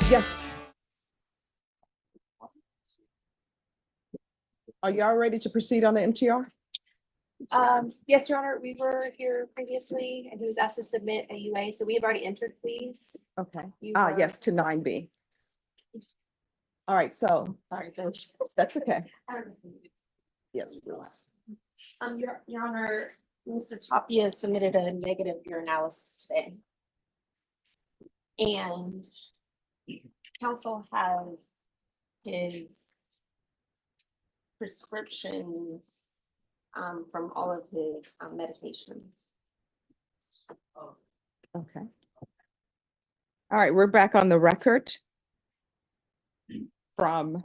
Yes. Are y'all ready to proceed on the MTR? Yes, Your Honor, we were here previously and he was asked to submit a UA, so we have already entered pleas. Okay. You Ah, were- yes, to 9B. All right, so Sorry, Judge. that's okay. Yes, please. Your Honor, Mr. Tapia submitted a negative urinalysis today. And counsel has his prescriptions from all of his medications. Okay. All right, we're back on the record from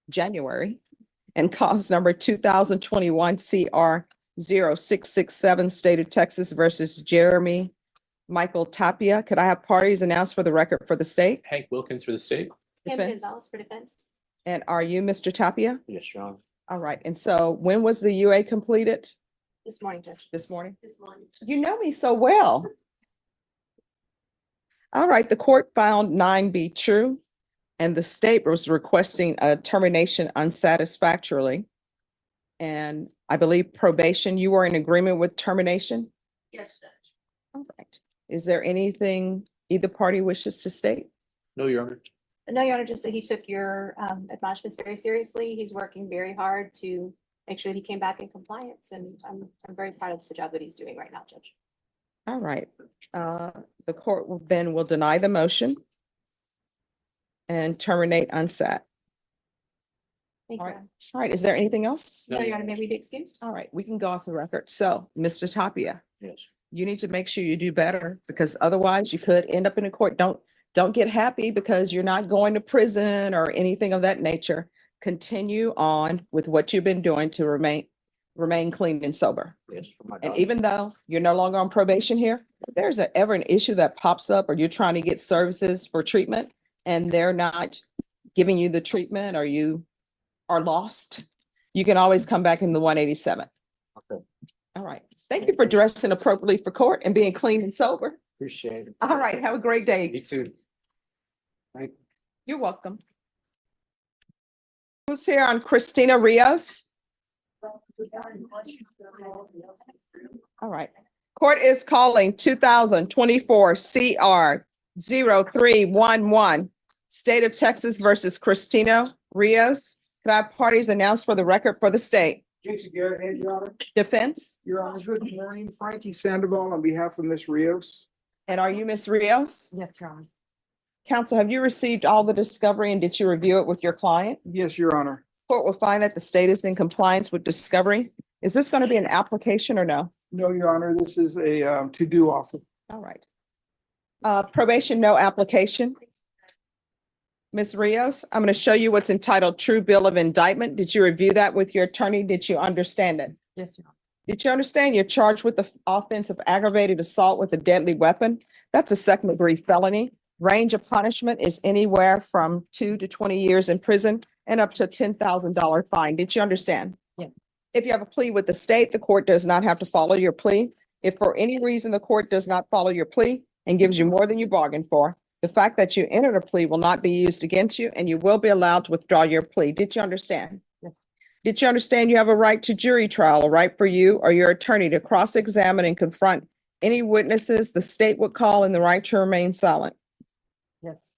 January and cause number 2021 CR 0667, State of Texas versus Jeremy Michael Tapia. Could I have parties announced for the record for the state? Hank Wilkins for the state. Kim Defense. Gonzalez for defense. And are you Mr. Tapia? Yes, Your Honor. All right, and so when was the UA completed? This morning, Judge. This morning? This morning. You know me so well. All right, the court found 9B true, and the state was requesting a termination unsatisfactorily. And I believe probation, you were in agreement with termination? Yes, Judge. All right. Is there anything either party wishes to state? No, Your Honor. No, Your Honor, just that he took your admonishments very seriously. He's working very hard to make sure that he came back in compliance, and I'm very proud of the job that he's doing right now, Judge. All right, the court will deny the motion and terminate unsat. Thank you. All Your right. Honor. All right, is there anything else? No, Your Honor, may we be excused? All right, we can go off the record. So, Mr. Tapia, Yes. you need to make sure you do better, because otherwise you could end up in a court. Don't get happy because you're not going to prison or anything of that nature. Continue on with what you've been doing to remain clean and sober. Yes. For my And daughter. even though you're no longer on probation here, if there's ever an issue that pops up, or you're trying to get services for treatment and they're not giving you the treatment, or you are lost, you can always come back in the 187. Okay. All right. Thank you for dressing appropriately for court and being clean and sober. Appreciate it. All right. Have a great day. You too. Thank You're welcome. Who's here on Christina Rios? All right. Court is calling 2024 CR 0311, State of Texas versus Christina Rios. Could I have parties announced for the record for the state? Jason Garrett, and Your Honor. Defense? Your Honor, good morning. Frankie Sandoval on behalf of Ms. Rios. And are you Ms. Rios? Yes, Your Honor. Counsel, have you received all the discovery and did you review it with your client? Yes, Your Honor. Court will find that the state is in compliance with discovery. Is this going to be an application or no? No, Your Honor, this is a to-do offer. All right. Probation, no application. Ms. Rios, I'm going to show you what's entitled True Bill of Indictment. Did you review that with your attorney? Did you understand it? Yes, Your Honor. Did you understand you're charged with the offense of aggravated assault with a deadly weapon? That's a second-degree felony. Range of punishment is anywhere from 2 to 20 years in prison and up to a $10,000 fine. Did you understand? Yeah. If you have a plea with the state, the court does not have to follow your plea. If for any reason the court does not follow your plea and gives you more than you bargained for, the fact that you entered a plea will not be used against you and you will be allowed to withdraw your plea. Did you understand? Yes. Did you understand you have a right to jury trial, a right for you or your attorney to cross-examine and confront any witnesses the state would call, and the right to remain silent? Yes.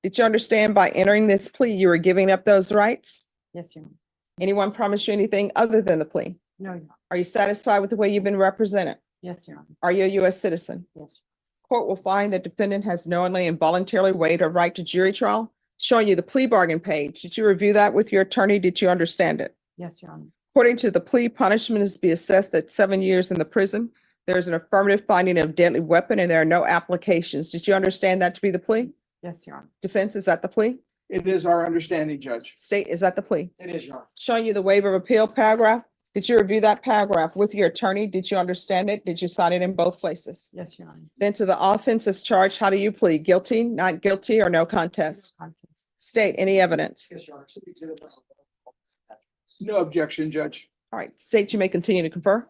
Did you understand by entering this plea, you were giving up those rights? Yes, Your Honor. Anyone promise you anything other than the plea? No, Your Honor. Are you satisfied with the way you've been represented? Yes, Your Honor. Are you a U.S. citizen? Yes. Court will find that defendant has knowingly and voluntarily waived a right to jury trial, showing you the plea bargain page. Did you review that with your attorney? Did you understand it? Yes, Your Honor. According to the plea, punishment is to be assessed at 7 years in the prison. There is an affirmative finding of deadly weapon and there are no applications. Did you understand that to be the plea? Yes, Your Honor. Defense, is that the plea? It is our understanding, Judge. State, is that the plea? It is, Your Honor. Showing you the waiver of appeal paragraph. Did you review that paragraph with your attorney? Did you understand it? Did you sign it in both places? Yes, Your Honor. Then to the offenses charged, how do you plead? Guilty, not guilty, or no contest? Contest. State, any evidence? Yes, Your Honor. No objection, Judge. All right, state, you may continue to confer.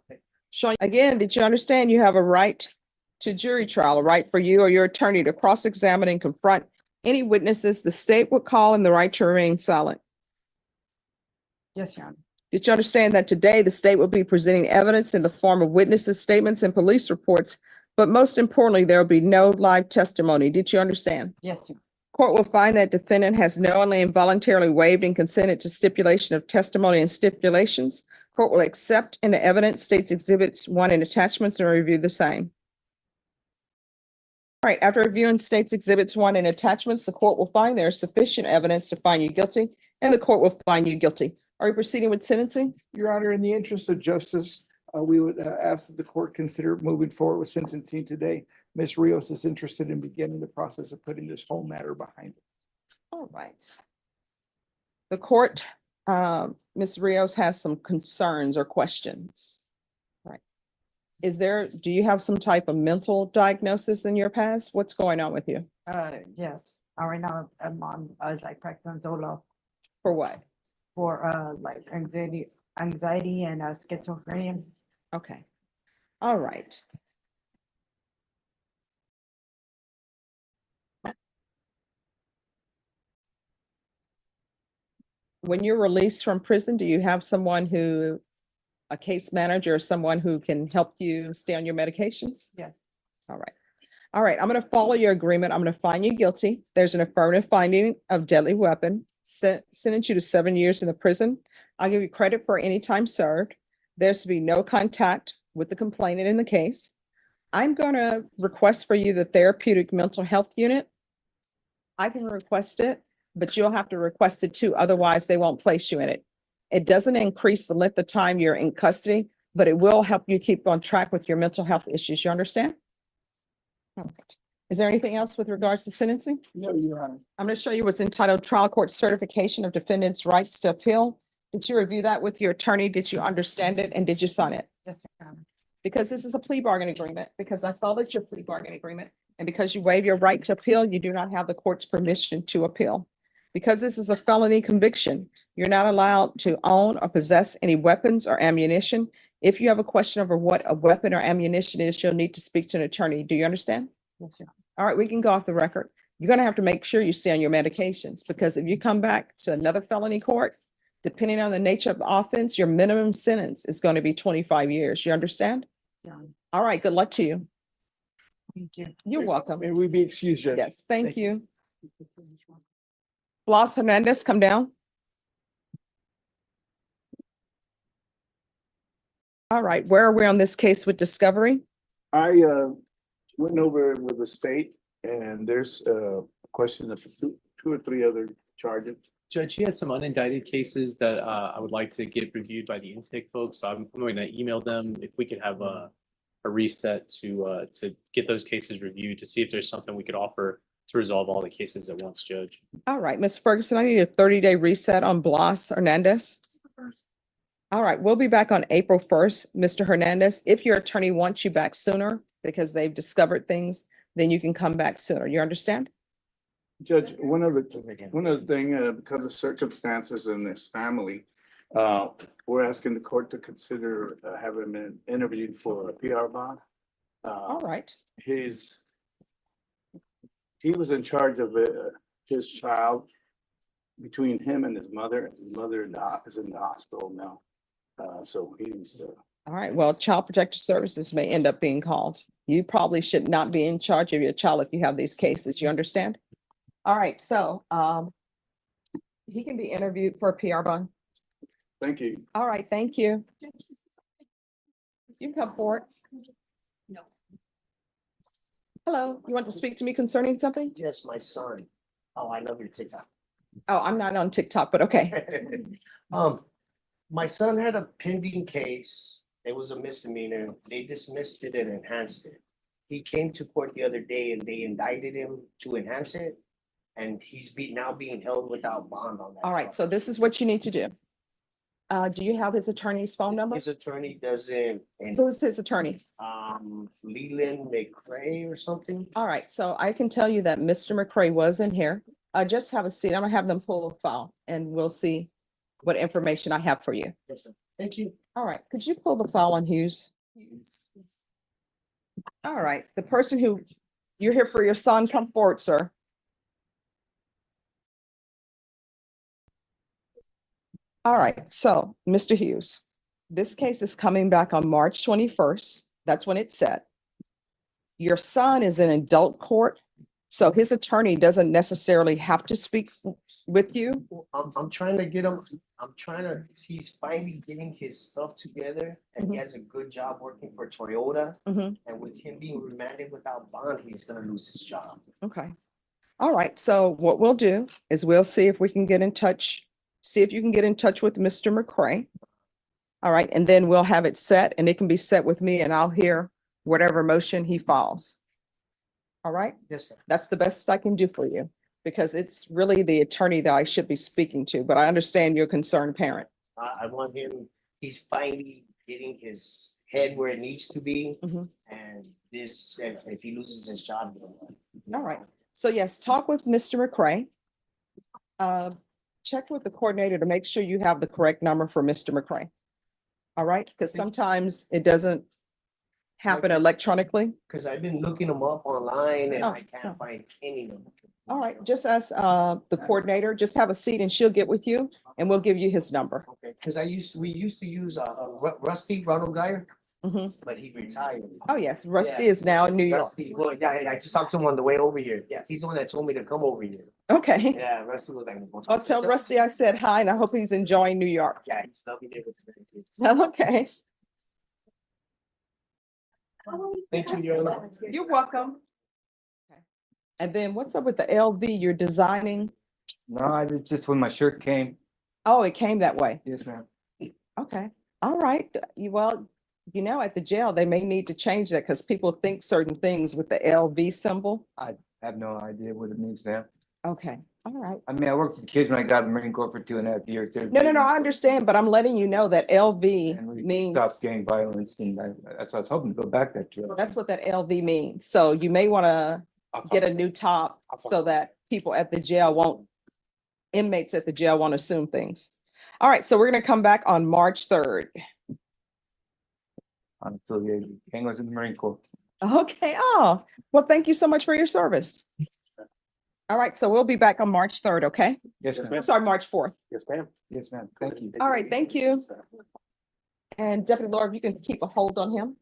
Showing, again, did you understand you have a right to jury trial, a right for you or your attorney to cross-examine and confront any witnesses the state would call, and the right to remain silent. Yes, Your Honor. Did you understand that today the state will be presenting evidence in the form of witnesses' statements and police reports, but most importantly, there will be no live testimony? Did you understand? Yes, Your Honor. Court will find that defendant has knowingly and voluntarily waived and consented to stipulation of testimony and stipulations. Court will accept into evidence states exhibits 1 and attachments and review the same. All right, after reviewing states exhibits 1 and attachments, the court will find there is sufficient evidence to find you guilty, and the court will find you guilty. Are you proceeding with sentencing? Your Honor, in the interest of justice, we would ask that the court consider moving forward with sentencing today. Ms. Rios is interested in beginning the process of putting this whole matter behind her. All right. The court, Ms. Rios has some concerns or questions. Right. Do you have some type of mental diagnosis in your past? What's going on with you? Yes, right now I'm on, like Zola For what? for, like anxiety and schizophrenia. Okay. All right. When you're released from prison, do you have someone a case manager or someone who can help you stay on your medications? Yes. All right. All right, I'm going to follow your agreement. I'm going to find you guilty. There's an affirmative finding of deadly weapon, sentence you to 7 years in the prison. I'll give you credit for any time served. There's to be no contact with the complainant in the case. I'm going to request for you the therapeutic mental health unit. I can request it, but you'll have to request it too. Otherwise, they won't place you in it. It doesn't increase the length of time you're in custody, but it will help you keep on track with your mental health issues. You understand? All right. Is there anything else with regards to sentencing? No, Your Honor. I'm going to show you what's entitled Trial Court Certification of Defendants' Rights to Appeal. Did you review that with your attorney? Did you understand it? And did you sign it? Yes, Your Honor. Because this is a plea bargain agreement, because I followed your plea bargain agreement, and because you waive your right to appeal, you do not have the court's permission to appeal. Because this is a felony conviction, you're not allowed to own or possess any weapons or ammunition. If you have a question over what a weapon or ammunition is, you'll need to speak to an attorney. Do you understand? Yes, Your Honor. All right, we can go off the record. You're going to have to make sure you stay on your medications, because if you come back to another felony court, depending on the nature of the offense, your minimum sentence is going to be 25 years. You understand? Your Honor. All right, good luck to you. Thank you. You're welcome. May we be excused, Judge? Yes, thank Thank you. Blas Hernandez, come down. All right, where are we on this case with discovery? I went over it with the state, and there's a question of two or three other charges. Judge, he has some unindicted cases that I would like to get reviewed by the intake folks. So I'm going to email them if we could have a reset to get those cases reviewed, to see if there's something we could offer to resolve all the cases at once, Judge. All right, Ms. Ferguson, I need a 30-day reset on Blas Hernandez. All right, we'll be back on April 1st, Mr. Hernandez. If your attorney wants you back sooner because they've discovered things, then you can come back sooner. You understand? Judge, one of the thing, because of circumstances in this family, we're asking the court to consider having him interviewed for a PR bond. All right. He was in charge of his child between him and his mother. His mother is in the hospital now. So he's All right, well, Child Protective Services may end up being called. You probably should not be in charge of your child if you have these cases. You understand? All right, so he can be interviewed for a PR bond. thank you. All right, thank you. You can come forward. No. Hello, you want to speak to me concerning something? Yes, my son. Oh, I love your TikTok. Oh, I'm not on TikTok, but okay. My son had a pending case. It was a misdemeanor. They dismissed it and enhanced it. He came to court the other day and they indicted him to enhance it. And he's now being held without bond on that. All right, so this is what you need to do. Do you have his attorney's phone number? His attorney doesn't, and Who's his attorney? Leland McCray or something. All right, so I can tell you that Mr. McCray was in here. Just have a seat. I'm gonna have them pull a file and we'll see what information I have for you. Yes, sir. Thank you. All right, could you pull the file on Hughes? All right, the person who, you're here for your son, come forward, sir. All right, so, Mr. Hughes, this case is coming back on March 21st. That's when it's set. Your son is in adult court, so his attorney doesn't necessarily have to speak with you. I'm trying to get him, he's finally getting his stuff together and he has a good job working for Toyota. Mhm. And with him being remanded without bond, he's gonna lose his job. Okay. All right, so what we'll do is we'll see if we can get in touch, see if you can get in touch with Mr. McCray. All right, and then we'll have it set and it can be set with me and I'll hear whatever motion he files. All right, Yes, sir. that's the best I can do for you because it's really the attorney that I should be speaking to, but I understand you're a concerned parent. I want him, he's finally getting his head where it needs to be. Mhm. And this, if he loses his job. All right. So yes, talk with Mr. McCray. Check with the coordinator to make sure you have the correct number for Mr. McCray. All right, because sometimes it doesn't happen electronically. Cause I've been looking them up online and Oh, I oh. can't find any of them. All right, just ask the coordinator, just have a seat and she'll get with you and we'll give you his number. Okay, cause we used to use Rusty, Ronald Geyer, Mhm. but he retired. Oh, yes, Rusty Yeah. is now in New York. Rusty, well, yeah, I just talked to him on the way over here. Yes. He's the one that told me to come over here. Okay, Yeah, Rusty was like. I'll tell Rusty I said hi and I hope he's enjoying New York. Yeah, he's loving it with his grandkids. Okay, Thank you, Your Honor. you're welcome. Okay. And then what's up with the LV you're designing? No, I was just when my shirt came. Oh, it came that way. Yes, ma'am. Okay, all right. Well, you know, at the jail, they may need to change that because people think certain things with the LV symbol. I have no idea what it means, ma'am. Okay, all right. I mean, I worked with kids when I got in the Marine Corps for 2.5 years. No, I understand, but I'm letting you know that LV And we means, stopped gang violence and that's what I was hoping to go back that direction. that's what that LV means. So you may want to get a new top so that people at the jail won't, inmates at the jail won't assume things. All right, so we're gonna come back on March 3rd. I'm affiliated. Gang was in the Marine Corps. Okay, oh, well, thank you so much for your service. All right, so we'll be back on March 3rd, okay? Yes, I'm ma'am. sorry, March 4th. Yes, ma'am. Yes, ma'am. Thank you. All right, thank you. And Deputy Laura, if you can keep a hold on him.